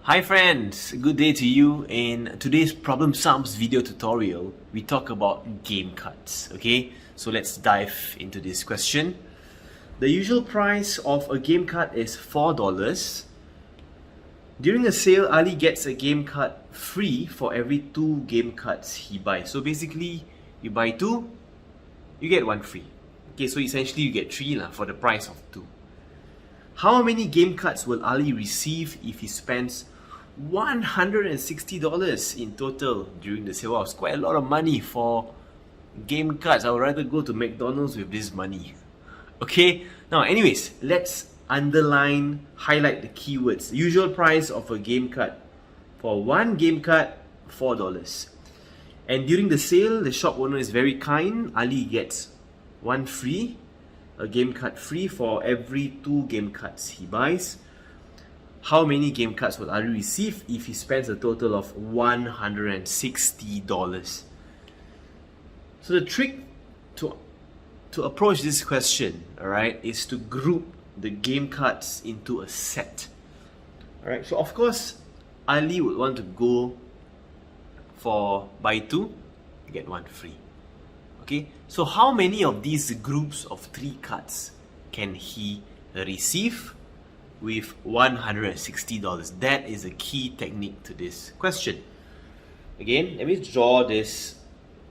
Hi friends, good day to you. In today's problem sums video tutorial, we talk about game cards. Okay, so let's dive into this question. The usual price of a game card is $4. During a sale, Ali gets a game card free for every 2 game cards he buys. So basically, you buy 2, you get 1 free. Okay, so essentially you get 3 for the price of 2. How many game cards will Ali receive if he spends $160 in total during the sale? Wow, it's quite a lot of money for game cards. I would rather go to McDonald's with this money. Okay, now anyways, let's highlight the keywords. Usual price of a game card. For 1 game card, $4. And during the sale, the shop owner is very kind. Ali gets 1 free, a game card free for every 2 game cards he buys. How many game cards will Ali receive if he spends a total of $160? So the trick to approach this question, alright, is to group the game cards into a set. Alright, so of course, Ali would want to go for buy 2, get 1 free. Okay, so how many of these groups of 3 cards can he receive with $160? That is a key technique to this question. Again, let me draw this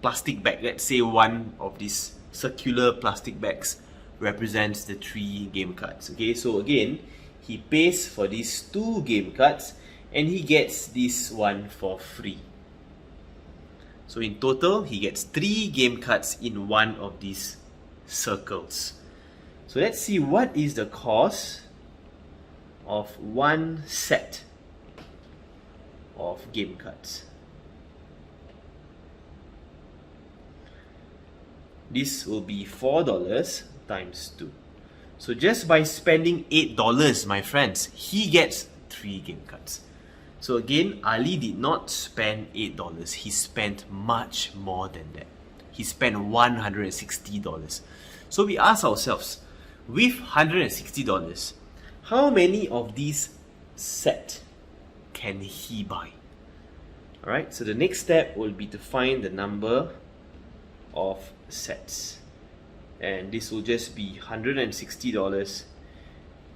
plastic bag. Let's say one of these circular plastic bags represents the 3 game cards. Okay, so again, he pays for these 2 game cards and he gets this one for free. So in total, he gets 3 game cards in one of these circles. So let's see what is the cost of 1 set of game cards. This will be $4 times 2. So just by spending $8, my friends, he gets 3 game cards. So again, Ali did not spend $8. He spent much more than that. He spent $160. So we ask ourselves, with $160, how many of these set can he buy? Alright, so the next step will be to find the number of sets. And this will just be $160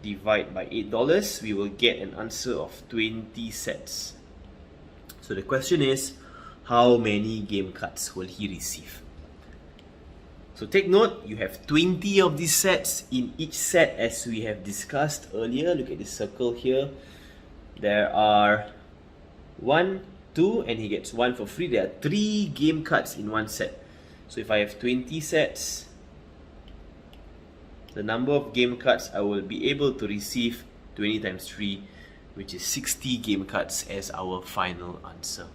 divide by $8. We will get an answer of 20 sets. So the question is, how many game cards will he receive? So take note, you have 20 of these sets. In each set, as we have discussed earlier, look at this circle here. There are 1, 2, and he gets 1 for free. There are 3 game cards in one set. So if I have 20 sets, the number of game cards I will be able to receive, 20 times 3, which is 60 game cards as our final answer.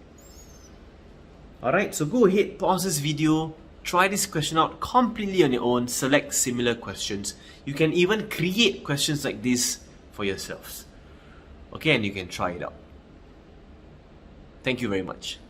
Alright, so go ahead, pause this video, try this question out completely on your own, select similar questions. You can even create questions like this for yourselves. Okay, and you can try it out. Thank you very much.